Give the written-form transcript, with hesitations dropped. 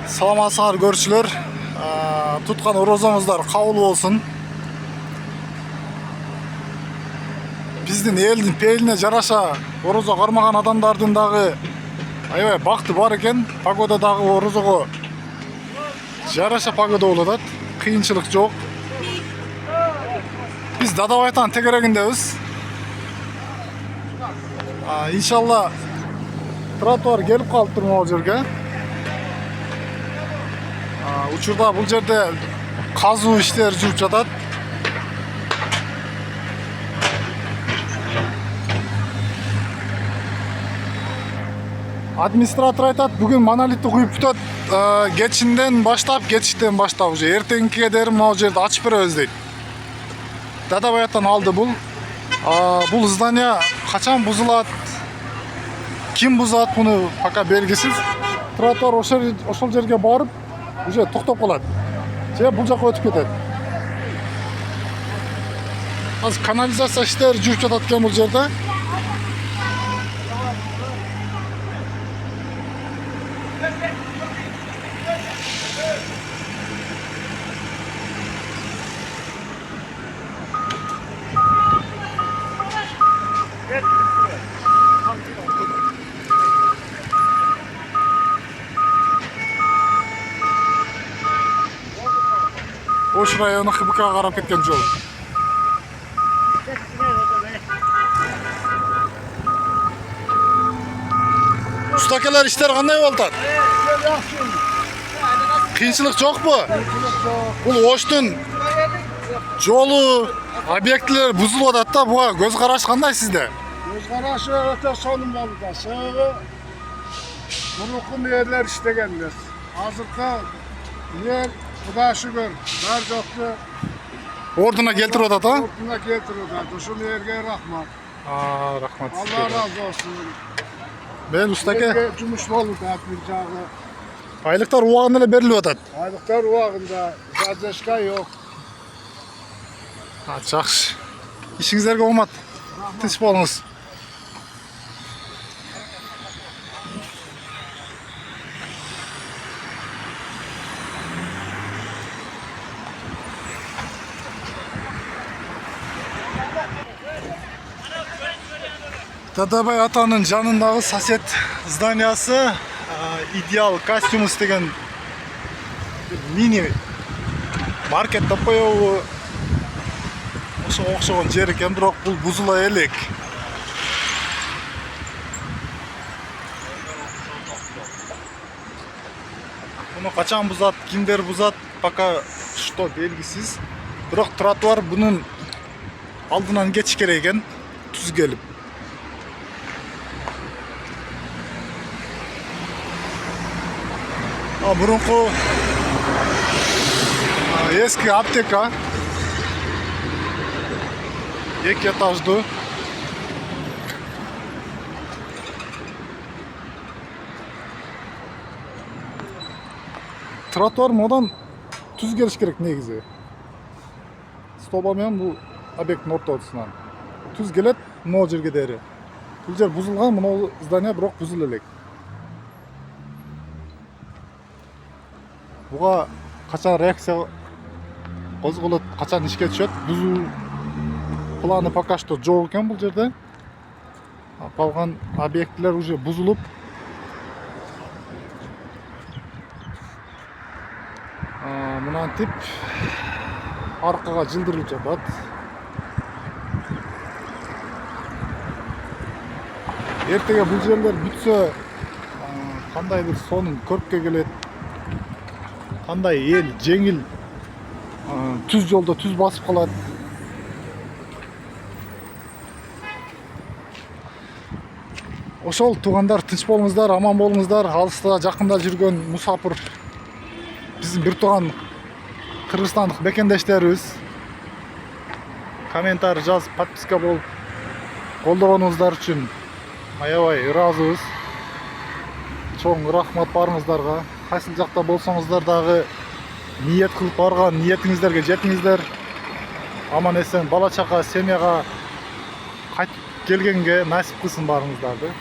Саламатсыздар көршілер. Тұтқан орозаңыздар қабыл болсын. Біздің елдің пейіліне жараша ороза қармаған адамдардың дағы аябай бақыты бар екен. Погодадағы орозаға жараша погода болады. Қиыншылық жоқ. Біз Дадабайтан тегерегіндебіз. Иншалла тротуар келіп қалып тұрмау жерге. Учурда бұл жерде қазу іштер жүріп жатат. Администратор айтат, бүгін монолитті құйып тұтат. Кетіштен баштап уже ертеңгіге дейін мына жерді ашып береміз дейді. Дадабаяттан алды бұл. Бұл здание қачан бұзылады, ким бұзады, бұны пока белгісіз. Тротуар ошол жерге барып уже тоқтап қалады. Бұл жаққа өтіп кетеді. Қазір канализация іштері жүріп жатат екен бұл жерде. Ош районы ХБК-ға қарап кеткен жол. Ұстакелер іштер қандай болды? Қиыншылық жоқ бұ? Бұл Оштың жолы, объектілер бұзылып жатады да, бұға көз қарашы қандай сізде? Көз қарашы өте соның болды. Сығы бұрынғы ерлер іштегенбіз. Азырқы ер Құда шүгір, бар жоқты Ордына келтіріп жатады, а? Ордына келтіріп жатады. Ұшын ерге рахмат. Рахмат. Allah razı olsun. Ben ustake. Жұмыс болып әтмін жағы. Айлықтар уағын әлі беріліп жатады. Айлықтар уағында, задержка yok. Жақсы. Işіңіздерге болмады. Тыныш болыңыз. Дадабай атаның жанындағы сосед зданиясы идеал костюмс деген мини маркет таппайауы оқшаған жер екен, бірақ бұл бұзыла елек. Бұны қачан бұзады, кімдер бұзады, пока что белгісіз. Бірақ тротуар бұның алдынан geçiş керек екен, түз келіп. Бұрынғы eski аптека. 2 этажды. Тротуар модан түз келіш керек негізі. Стобамен бұл объекттің ортасынан. Түз келет, мына жерге дәрі. Бұл жер бұзылған, мына здание бірақ бұзыл елек. Бұға қачан реакция қозғалады, қачан ішке түседі, бұзу планы пока что жоқ екен бұл жерде. Қалған объектілер уже бұзылып. Мұнан тип арқаға жылдырылып жатады. Ертеге бұл жерлер бүтсе, қандай бір соның көріпке келеді. Қандай ел, жеңіл, түз жолда түз басып қалады. Ошол туғандар, тыныш болыңыздар, аман болыңыздар. Алыста, жақында жүрген мұсапыр біздің бір туған қырғызстандық мекендештеріміз. Комментар жазып, подписка болып, қолдағаныңыздар үшін аябай ыраазыбыз. Чоң рахмат барыңыздарға. Қайсыл жақта болсаңыздар дағы ниет қылып барған ниетіңіздерге жетіңіздер. Аман есен бала чақа семьяға қайтып келгенге насип қылсын барыңыздарды.